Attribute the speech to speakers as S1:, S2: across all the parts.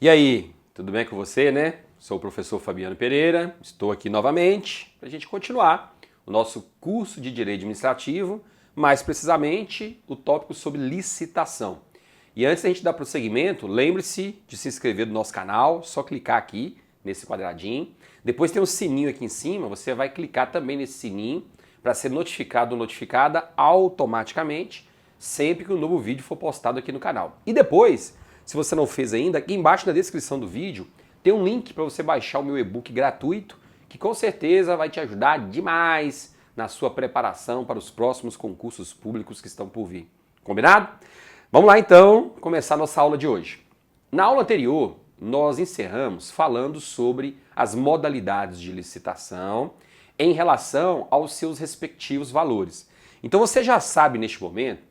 S1: E aí, tudo bem com você, né? Sou o professor Fabiano Pereira, estou aqui novamente para a gente continuar o nosso curso de Direito Administrativo, mais precisamente o tópico sobre licitação. E antes da gente dar prosseguimento, lembre-se de se inscrever no nosso canal, só clicar aqui nesse quadradinho. Depois tem um sininho aqui em cima, você vai clicar também nesse sininho para ser notificado ou notificada automaticamente sempre que um novo vídeo for postado aqui no canal. E depois, se você não fez ainda, aqui embaixo na descrição do vídeo tem um link para você baixar o meu e-book gratuito, que com certeza vai te ajudar demais na sua preparação para os próximos concursos públicos que estão por vir. Combinado? Vamos lá então começar nossa aula de hoje. Na aula anterior, nós encerramos falando sobre as modalidades de licitação em relação aos seus respectivos valores. Então você já sabe neste momento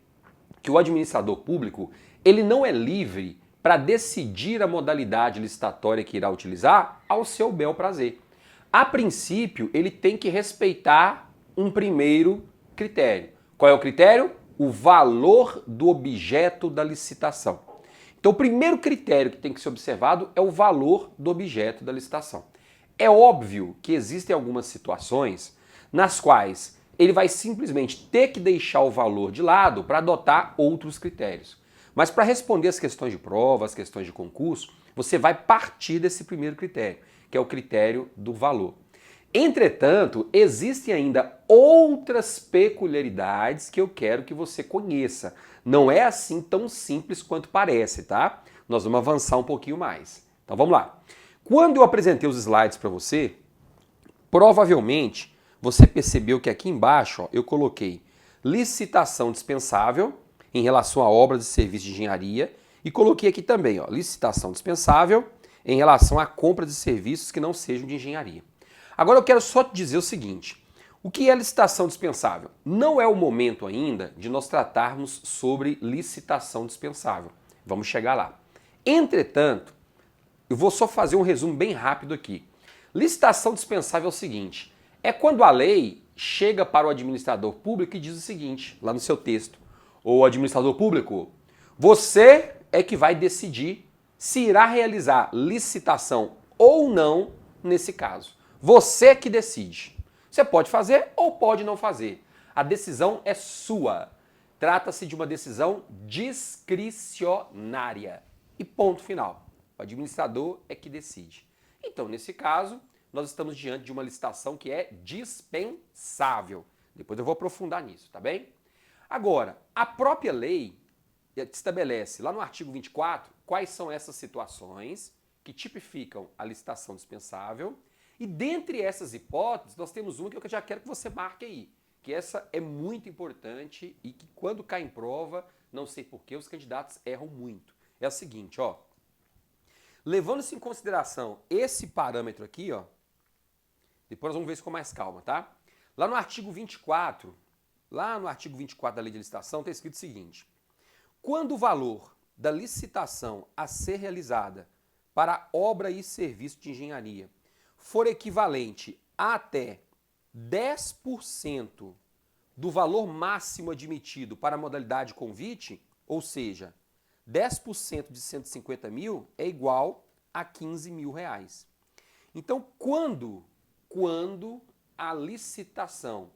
S1: que o administrador público ele não é livre para decidir a modalidade licitatória que irá utilizar ao seu bel prazer. A princípio, ele tem que respeitar um primeiro critério. Qual é o critério? O valor do objeto da licitação. Então, o primeiro critério que tem que ser observado é o valor do objeto da licitação. É óbvio que existem algumas situações nas quais ele vai simplesmente ter que deixar o valor de lado para adotar outros critérios. Mas para responder as questões de prova, as questões de concurso, você vai partir desse primeiro critério, que é o critério do valor. Entretanto, existem ainda outras peculiaridades que eu quero que você conheça. Não é assim tão simples quanto parece, tá? Nós vamos avançar um pouquinho mais. Então vamos lá. Quando eu apresentei os slides para você, provavelmente você percebeu que aqui embaixo ó, eu coloquei licitação dispensável em relação a obras e serviços de engenharia e coloquei aqui também ó, licitação dispensável em relação a compras de serviços que não sejam de engenharia. Agora eu quero só te dizer o seguinte, o que é licitação dispensável? Não é o momento ainda de nós tratarmos sobre licitação dispensável. Vamos chegar lá. Entretanto, eu vou só fazer um resumo bem rápido aqui. Licitação dispensável é o seguinte, é quando a lei chega para o administrador público e diz o seguinte, lá no seu texto, o administrador público, você é que vai decidir se irá realizar licitação ou não nesse caso. Você que decide. Você pode fazer ou pode não fazer. A decisão é sua. Trata-se de uma decisão discricionária. E ponto final. O administrador é que decide. Então, nesse caso, nós estamos diante de uma licitação que é dispensável. Depois eu vou aprofundar nisso, tá bem? Agora, a própria lei estabelece lá no artigo 24 quais são essas situações que tipificam a licitação dispensável e dentre essas hipóteses nós temos uma que eu já quero que você marque aí, que essa é muito importante e que quando cai em prova, não sei por que os candidatos erram muito. É o seguinte, ó, levando-se em consideração esse parâmetro aqui, ó, depois nós vamos ver isso com mais calma, tá? Lá no artigo 24, da Lei de Licitação, está escrito o seguinte, quando o valor da licitação a ser realizada para obra e serviço de engenharia for equivalente a até 10% do valor máximo admitido para a modalidade convite, ou seja, 10% de 150 mil é igual a 15 mil reais. Então, quando a licitação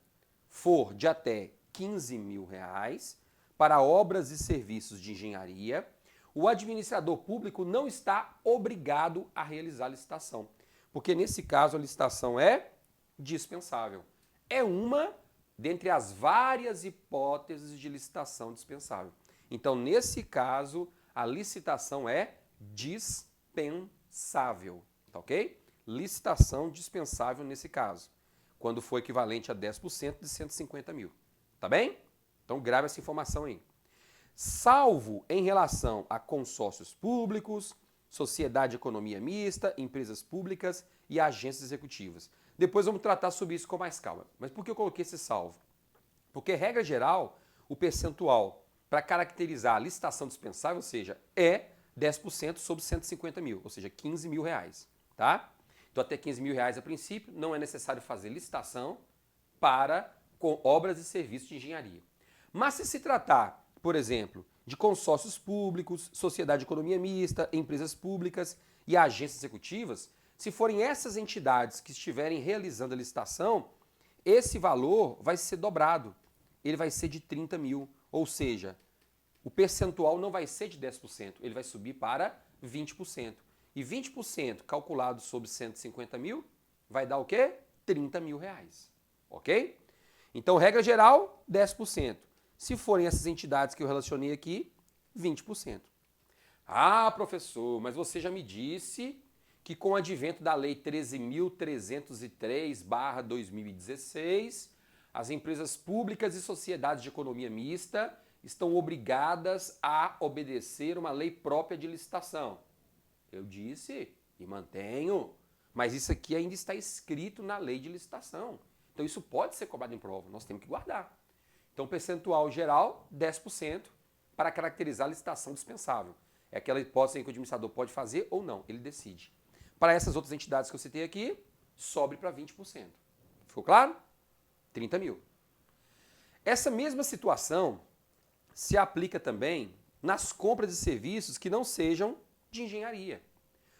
S1: for de até 15 mil reais para obras e serviços de engenharia, o administrador público não está obrigado a realizar a licitação. Porque nesse caso a licitação é dispensável. É uma dentre as várias hipóteses de licitação dispensável. Então, nesse caso, a licitação é dispensável, tá ok? Licitação dispensável nesse caso, quando for equivalente a 10% de 150 mil, tá bem? Então, grave essa informação aí. Salvo em relação a consórcios públicos, sociedade de economia mista, empresas públicas e agências executivas. Depois vamos tratar sobre isso com mais calma. Mas por que eu coloquei esse salvo? Porque, regra geral, o percentual para caracterizar a licitação dispensável, ou seja, é 10% sobre 150 mil, ou seja, 15 mil reais, tá? Então, até 15 mil reais a princípio, não é necessário fazer licitação para obras e serviços de engenharia. Mas se tratar, por exemplo, de consórcios públicos, sociedade de economia mista, empresas públicas e agências executivas, se forem essas entidades que estiverem realizando a licitação, esse valor vai ser dobrado. Ele vai ser de 30 mil, ou seja, o percentual não vai ser de 10%, ele vai subir para 20%. E 20% calculado sobre 150 mil vai dar o quê? 30 mil reais. Ok? Então, regra geral, 10%. Se forem essas entidades que eu relacionei aqui, 20%. Ah, professor, mas você já me disse que com o advento da Lei 13.303/2016, as empresas públicas e sociedades de economia mista estão obrigadas a obedecer uma lei própria de licitação. Eu disse e mantenho, mas isso aqui ainda está escrito na lei de licitação. Então isso pode ser cobrado em prova, nós temos que guardar. Então percentual geral, 10% para caracterizar a licitação dispensável. É aquela hipótese em que o administrador pode fazer ou não, ele decide. Para essas outras entidades que eu citei aqui, sobe para 20%. Ficou claro? 30 mil. Essa mesma situação se aplica também nas compras de serviços que não sejam de engenharia.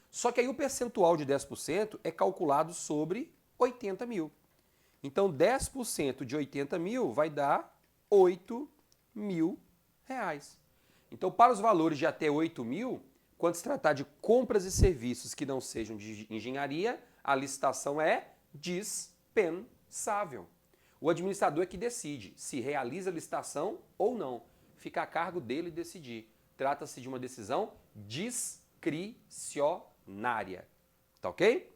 S1: Só que aí o percentual de 10% é calculado sobre 80 mil. Então 10% de 80 mil vai dar 8 mil reais. Então para os valores de até 8 mil, quando se tratar de compras e serviços que não sejam de engenharia, a licitação é dispensável. O administrador é que decide se realiza a licitação ou não. Fica a cargo dele decidir. Trata-se de uma decisão discricionária. Tá ok?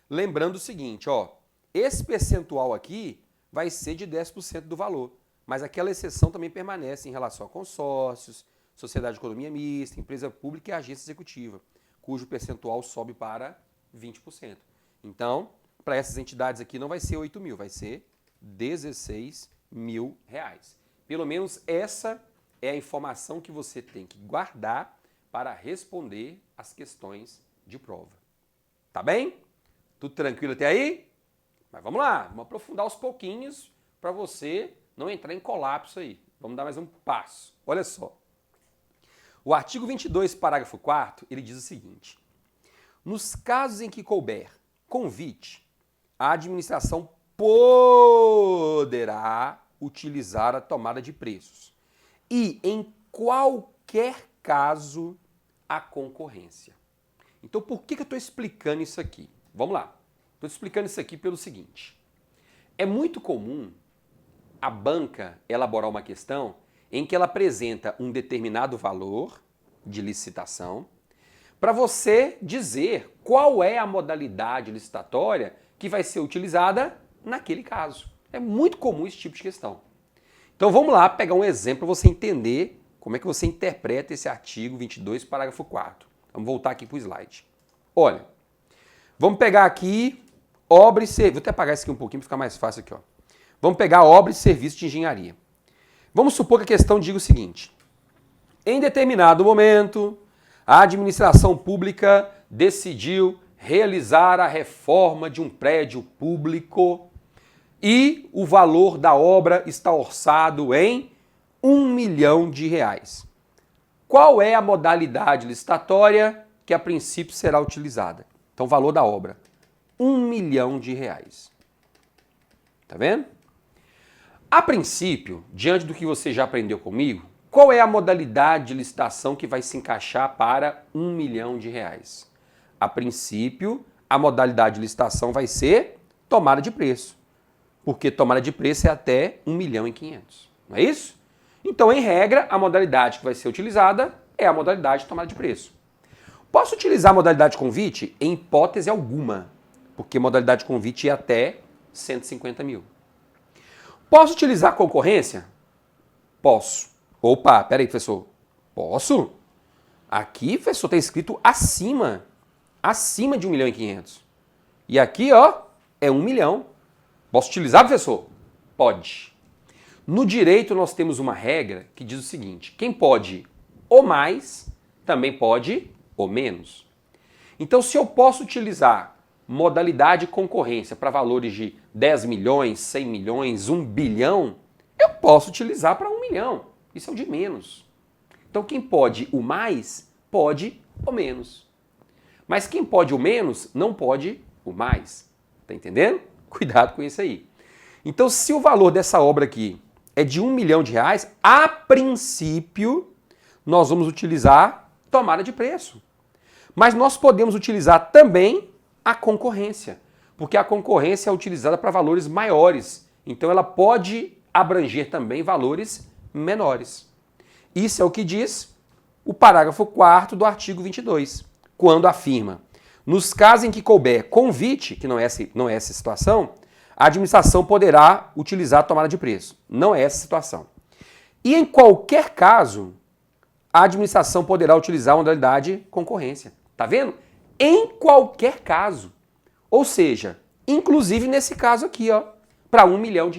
S1: Lembrando o seguinte, ó, esse percentual aqui vai ser de 10% do valor, mas aquela exceção também permanece em relação a consórcios, sociedade de economia mista, empresa pública e agência executiva, cujo percentual sobe para 20%. Então, para essas entidades aqui não vai ser 8 mil, vai ser 16 mil reais. Pelo menos essa é a informação que você tem que guardar para responder as questões de prova. Tá bem? Tudo tranquilo até aí? Mas vamos lá, vamos aprofundar aos pouquinhos para você não entrar em colapso aí. Vamos dar mais um passo. Olha só. O artigo 22, parágrafo 4º, ele diz o seguinte: nos casos em que couber convite, a administração poderá utilizar a tomada de preços e, em qualquer caso, a concorrência. Então, por que eu estou explicando isso aqui? Vamos lá. Estou explicando isso aqui pelo seguinte. É muito comum a banca elaborar uma questão em que ela apresenta um determinado valor de licitação para você dizer qual é a modalidade licitatória que vai ser utilizada naquele caso. É muito comum esse tipo de questão. Então vamos lá pegar um exemplo para você entender como é que você interpreta esse artigo 22, parágrafo 4º. Vamos voltar aqui para o slide. Olha, vamos pegar aqui obra e serviço. Vou até apagar isso aqui um pouquinho para ficar mais fácil aqui, ó. Vamos pegar obra e serviço de engenharia. Vamos supor que a questão diga o seguinte: em determinado momento, a administração pública decidiu realizar a reforma de um prédio público e o valor da obra está orçado em R$1 milhão. Qual é a modalidade licitatória que a princípio será utilizada? Então, o valor da obra, R$1 milhão. Tá vendo? A princípio, diante do que você já aprendeu comigo, qual é a modalidade de licitação que vai se encaixar para R$1 milhão? A princípio, a modalidade de licitação vai ser tomada de preço, porque tomada de preço é até R$1,5 milhão, não é isso? Então, em regra, a modalidade que vai ser utilizada é a modalidade de tomada de preço. Posso utilizar a modalidade de convite? Em hipótese alguma, porque a modalidade de convite é até 150 mil. Posso utilizar a concorrência? Posso. Opa, peraí, professor. Posso? Aqui, professor, está escrito acima de R$1,5 milhão. E aqui, ó, é R$1 milhão. Posso utilizar, professor? Pode. No direito, nós temos uma regra que diz o seguinte: quem pode ou mais, também pode ou menos. Então, se eu posso utilizar modalidade de concorrência para valores de 10 milhões, 100 milhões, 1 bilhão, eu posso utilizar para 1 milhão. Isso é o de menos. Então quem pode o mais, pode o menos. Mas quem pode o menos, não pode o mais. Tá entendendo? Cuidado com isso aí. Então se o valor dessa obra aqui é de R$1 milhão, a princípio nós vamos utilizar tomada de preço. Mas nós podemos utilizar também a concorrência, porque a concorrência é utilizada para valores maiores. Então ela pode abranger também valores menores. Isso é o que diz o parágrafo 4º do artigo 22, quando afirma: nos casos em que couber convite, que não é essa situação, a administração poderá utilizar a tomada de preço. Não é essa situação. E em qualquer caso, a administração poderá utilizar a modalidade concorrência. Tá vendo? Em qualquer caso. Ou seja, inclusive nesse caso aqui, ó, para R$1 milhão.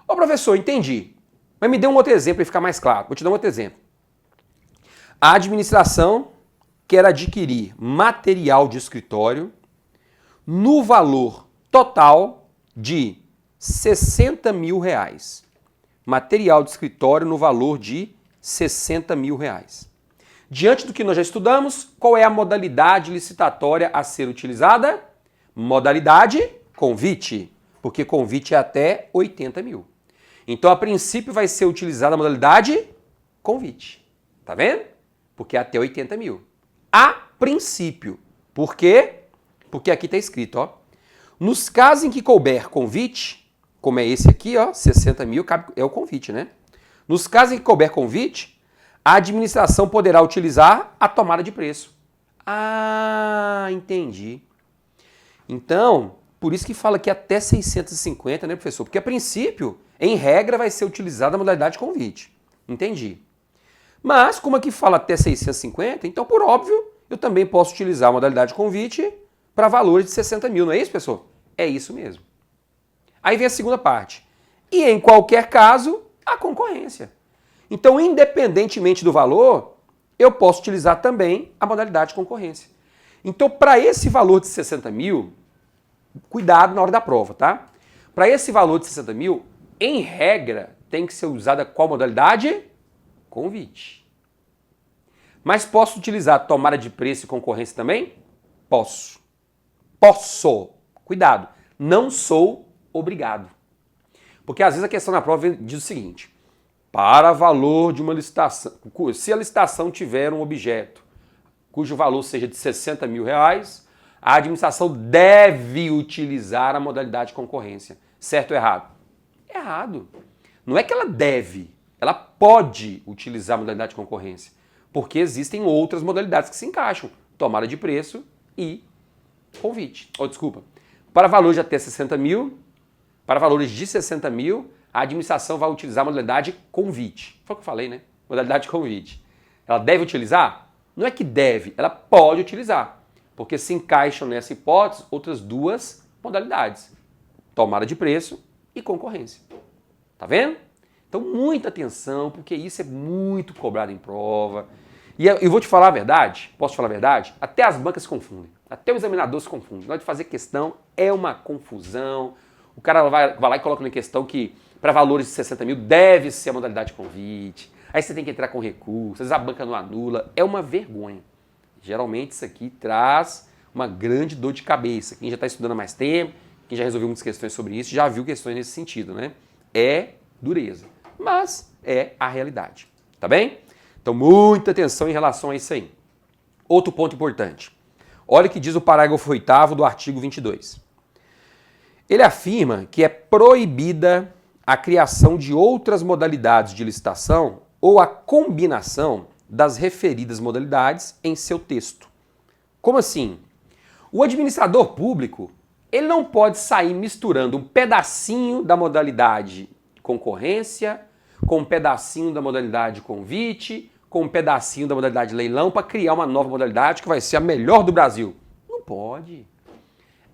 S1: Ô professor, entendi. Mas me dê um outro exemplo para ficar mais claro. Vou te dar um outro exemplo. A administração quer adquirir material de escritório no valor total de R$60 mil. Material de escritório no valor de R$60 mil. Diante do que nós já estudamos, qual é a modalidade licitatória a ser utilizada? Modalidade convite, porque convite é até 80 mil. Então, a princípio, vai ser utilizada a modalidade convite. Tá vendo? Porque é até 80 mil. A princípio. Por quê? Porque aqui está escrito, ó. Nos casos em que couber convite, como é esse aqui, ó, 60 mil, é o convite, né? Nos casos em que couber convite, a administração poderá utilizar a tomada de preço. Ah, entendi. Então, por isso que fala que até 650, né, professor? Porque a princípio, em regra, vai ser utilizada a modalidade convite. Entendi. Mas, como aqui fala até 650, então, por óbvio, eu também posso utilizar a modalidade convite para valores de 60 mil, não é isso, pessoal? É isso mesmo. Aí vem a segunda parte. E, em qualquer caso, a concorrência. Então, independentemente do valor, eu posso utilizar também a modalidade concorrência. Então, para esse valor de 60 mil, cuidado na hora da prova, tá? Para esse valor de 60 mil, em regra, tem que ser usada qual modalidade? Convite. Mas posso utilizar tomada de preço e concorrência também? Posso. Posso. Cuidado. Não sou obrigado. Porque às vezes a questão na prova diz o seguinte: para valor de uma licitação, se a licitação tiver um objeto cujo valor seja de 60 mil reais, a administração deve utilizar a modalidade concorrência. Certo ou errado? Errado. Não é que ela deve, ela pode utilizar a modalidade concorrência, porque existem outras modalidades que se encaixam, tomada de preço e convite. Desculpa. Para valores de até 60 mil, para valores de 60 mil, a administração vai utilizar a modalidade convite. Foi o que eu falei, né? Modalidade convite. Ela deve utilizar? Não é que deve, ela pode utilizar, porque se encaixam nessa hipótese outras duas modalidades: tomada de preço e concorrência. Tá vendo? Então, muita atenção, porque isso é muito cobrado em prova. E eu vou te falar a verdade, posso te falar a verdade? Até as bancas se confundem, até o examinador se confunde. Na hora de fazer questão, é uma confusão. O cara vai lá e coloca na questão que para valores de 60 mil deve ser a modalidade convite. Aí você tem que entrar com recurso, às vezes a banca não anula. É uma vergonha. Geralmente isso aqui traz uma grande dor de cabeça. Quem já está estudando há mais tempo, quem já resolveu muitas questões sobre isso, já viu questões nesse sentido, né? É dureza, mas é a realidade. Tá bem? Então, muita atenção em relação a isso aí. Outro ponto importante. Olha o que diz o parágrafo 8º do artigo 22. Ele afirma que é proibida a criação de outras modalidades de licitação ou a combinação das referidas modalidades em seu texto. Como assim? O administrador público, ele não pode sair misturando um pedacinho da modalidade concorrência com um pedacinho da modalidade convite, com um pedacinho da modalidade leilão para criar uma nova modalidade que vai ser a melhor do Brasil. Não pode.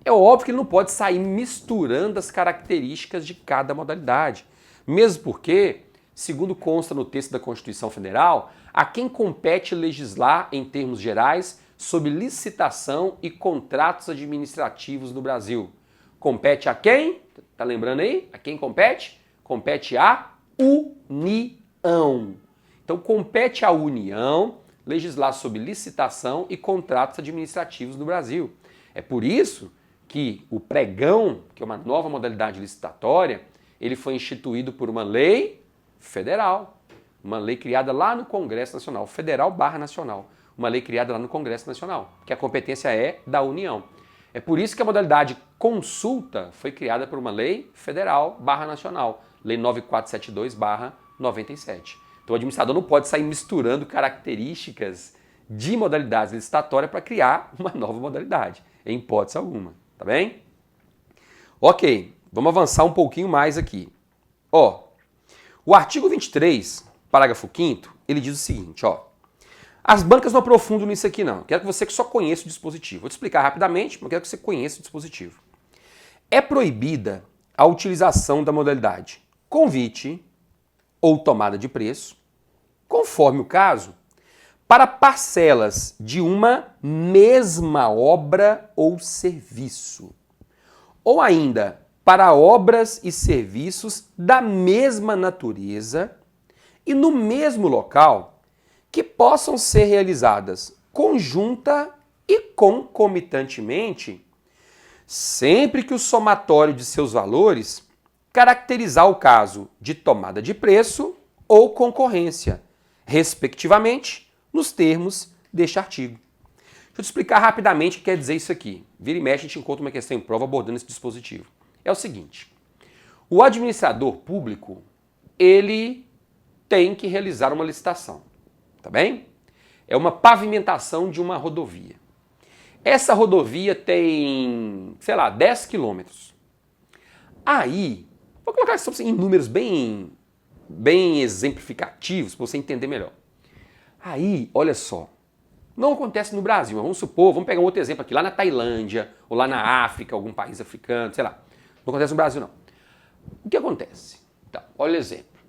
S1: É óbvio que ele não pode sair misturando as características de cada modalidade. Mesmo porque, segundo consta no texto da Constituição Federal, a quem compete legislar em termos gerais sobre licitação e contratos administrativos no Brasil. Compete a quem? Tá lembrando aí? A quem compete? Compete à União. Então compete à União legislar sobre licitação e contratos administrativos no Brasil. É por isso que o pregão, que é uma nova modalidade licitatória, ele foi instituído por uma lei federal, uma lei criada lá no Congresso Nacional, federal/nacional, uma lei criada lá no Congresso Nacional, que a competência é da União. É por isso que a modalidade consulta foi criada por uma lei federal/nacional, lei 9472/97. Então o administrador não pode sair misturando características de modalidades licitatórias para criar uma nova modalidade, em hipótese alguma, tá bem? Ok, vamos avançar um pouquinho mais aqui. Ó, o artigo 23, parágrafo 5º, ele diz o seguinte, ó. As bancas não aprofundam nisso aqui não. Quero que você só conheça o dispositivo. Vou te explicar rapidamente, mas quero que você conheça o dispositivo. É proibida a utilização da modalidade convite ou tomada de preço, conforme o caso, para parcelas de uma mesma obra ou serviço, ou ainda para obras e serviços da mesma natureza e no mesmo local que possam ser realizadas conjunta e concomitantemente, sempre que o somatório de seus valores caracterizar o caso de tomada de preço ou concorrência, respectivamente, nos termos deste artigo. Deixa eu te explicar rapidamente o que quer dizer isso aqui. Vira e mexe, a gente encontra uma questão em prova abordando esse dispositivo. É o seguinte, o administrador público, ele tem que realizar uma licitação, tá bem? É uma pavimentação de uma rodovia. Essa rodovia tem, sei lá, 10 quilômetros. Aí, vou colocar isso em números bem exemplificativos para você entender melhor. Aí, olha só, não acontece no Brasil, mas vamos supor, vamos pegar um outro exemplo aqui, lá na Tailândia, ou lá na África, algum país africano, sei lá. Não acontece no Brasil, não. O que acontece? Então, olha o exemplo.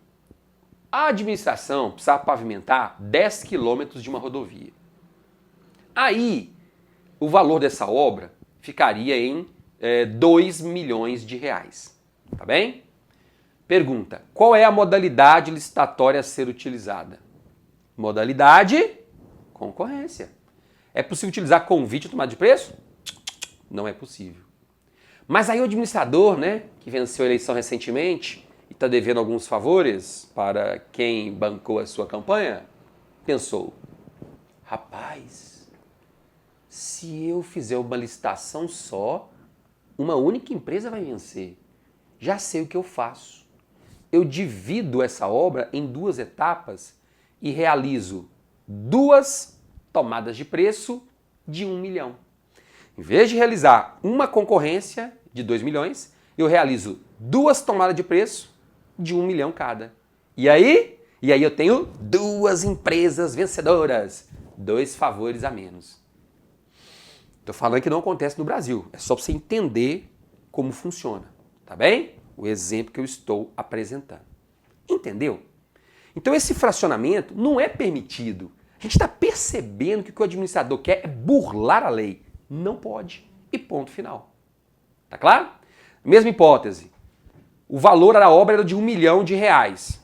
S1: A administração precisa pavimentar 10 quilômetros de uma rodovia. Aí, o valor dessa obra ficaria em 2 milhões de reais. Tá bem? Pergunta, qual é a modalidade licitatória a ser utilizada? Modalidade concorrência. É possível utilizar convite e tomada de preço? Não é possível. Mas aí o administrador, né, que venceu a eleição recentemente e está devendo alguns favores para quem bancou a sua campanha, pensou, rapaz, se eu fizer uma licitação só, uma única empresa vai vencer. Já sei o que eu faço. Eu divido essa obra em 2 etapas e realizo 2 tomadas de preço de 1 milhão. Em vez de realizar uma concorrência de 2 milhões, eu realizo 2 tomadas de preço de 1 milhão cada. E aí eu tenho 2 empresas vencedoras, 2 favores a menos. Estou falando que não acontece no Brasil, é só para você entender como funciona, tá bem? O exemplo que eu estou apresentando. Entendeu? Então esse fracionamento não é permitido. A gente está percebendo que o que o administrador quer é burlar a lei. Não pode. E ponto final. Tá claro? Mesma hipótese. O valor da obra era de 1 milhão de reais.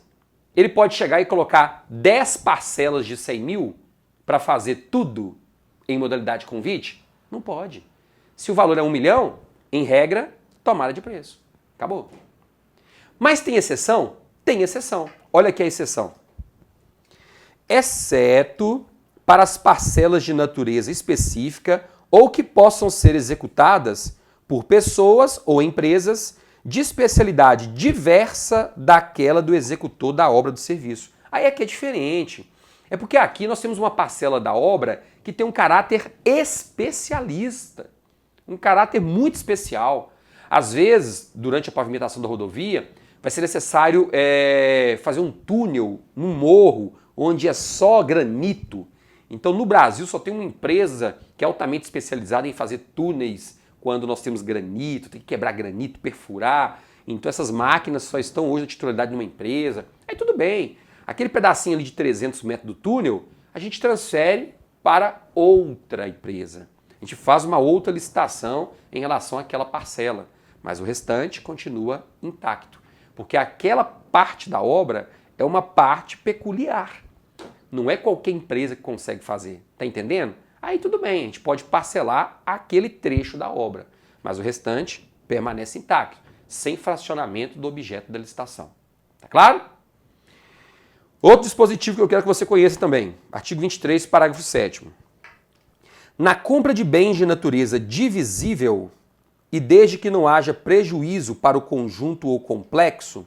S1: Ele pode chegar e colocar 10 parcelas de 100 mil para fazer tudo em modalidade convite? Não pode. Se o valor é 1 milhão, em regra, tomada de preço. Acabou. Mas tem exceção? Tem exceção. Olha aqui a exceção. Exceto para as parcelas de natureza específica ou que possam ser executadas por pessoas ou empresas de especialidade diversa daquela do executor da obra do serviço. Aí é que é diferente. É porque aqui nós temos uma parcela da obra que tem um caráter especialista, um caráter muito especial. Às vezes, durante a pavimentação da rodovia, vai ser necessário fazer um túnel num morro onde é só granito. Então, no Brasil, só tem uma empresa que é altamente especializada em fazer túneis quando nós temos granito, tem que quebrar granito, perfurar. Então, essas máquinas só estão hoje na titularidade de uma empresa. Aí tudo bem. Aquele pedacinho ali de 300 metros do túnel, a gente transfere para outra empresa. A gente faz uma outra licitação em relação àquela parcela, mas o restante continua intacto, porque aquela parte da obra é uma parte peculiar. Não é qualquer empresa que consegue fazer. Tá entendendo? Aí tudo bem, a gente pode parcelar aquele trecho da obra, mas o restante permanece intacto, sem fracionamento do objeto da licitação. Tá claro? Outro dispositivo que eu quero que você conheça também, artigo 23, parágrafo 7º. Na compra de bens de natureza divisível, e desde que não haja prejuízo para o conjunto ou complexo,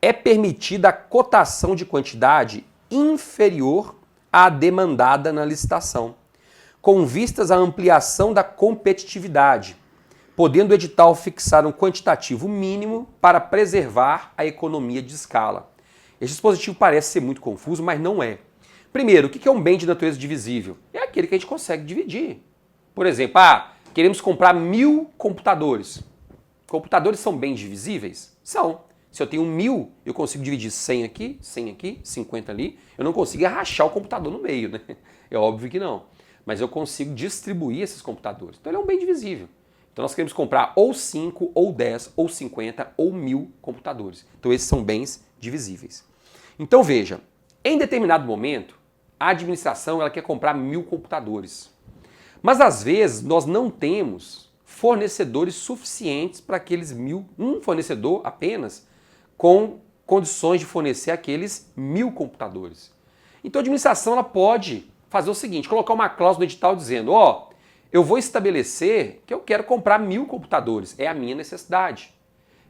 S1: é permitida a cotação de quantidade inferior à demandada na licitação, com vistas à ampliação da competitividade, podendo o edital fixar um quantitativo mínimo para preservar a economia de escala. Esse dispositivo parece ser muito confuso, mas não é. Primeiro, o que é um bem de natureza divisível? É aquele que a gente consegue dividir. Por exemplo, queremos comprar 1000 computadores. Computadores são bens divisíveis? São. Se eu tenho 1000, eu consigo dividir 100 aqui, 50 ali. Eu não consigo rachar o computador no meio, né? É óbvio que não. Mas eu consigo distribuir esses computadores. Então ele é um bem divisível. Então nós queremos comprar ou 5, ou 10, ou 50, ou 1000 computadores. Então esses são bens divisíveis. Então veja, em determinado momento, a administração ela quer comprar 1000 computadores. Mas às vezes nós não temos fornecedores suficientes para aqueles 1000, um fornecedor apenas, com condições de fornecer aqueles 1000 computadores. Então a administração ela pode fazer o seguinte, colocar uma cláusula no edital dizendo, eu vou estabelecer que eu quero comprar 1000 computadores, é a minha necessidade.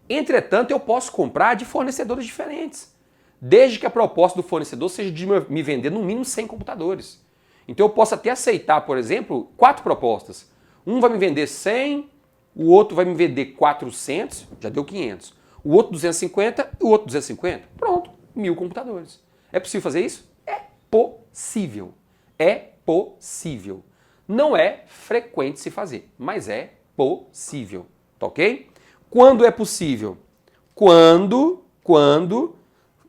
S1: Entretanto, eu posso comprar de fornecedores diferentes, desde que a proposta do fornecedor seja de me vender no mínimo 100 computadores. Então eu posso até aceitar, por exemplo, 4 propostas. Um vai me vender 100, o outro vai me vender 400, já deu 500. O outro 250 e o outro 250. Pronto, 1000 computadores. É possível fazer isso? É possível. É possível. Não é frequente se fazer, mas é possível. Tá ok? Quando é possível? Quando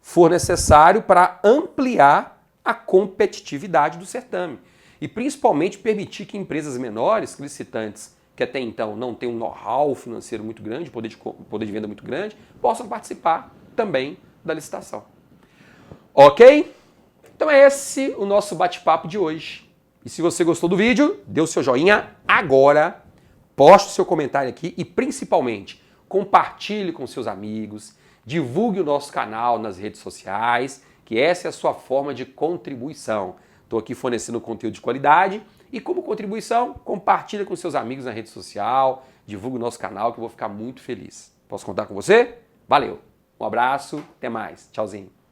S1: for necessário para ampliar a competitividade do certame. E principalmente permitir que empresas menores, licitantes, que até então não têm um know-how financeiro muito grande, poder de venda muito grande, possam participar também da licitação. Ok? Então é esse o nosso bate-papo de hoje. E se você gostou do vídeo, dê o seu joinha agora, poste o seu comentário aqui e principalmente compartilhe com seus amigos, divulgue o nosso canal nas redes sociais, que essa é a sua forma de contribuição. Estou aqui fornecendo conteúdo de qualidade e como contribuição, compartilhe com seus amigos na rede social, divulgue o nosso canal que eu vou ficar muito feliz. Posso contar com você? Valeu! Um abraço, até mais. Tchauzinho.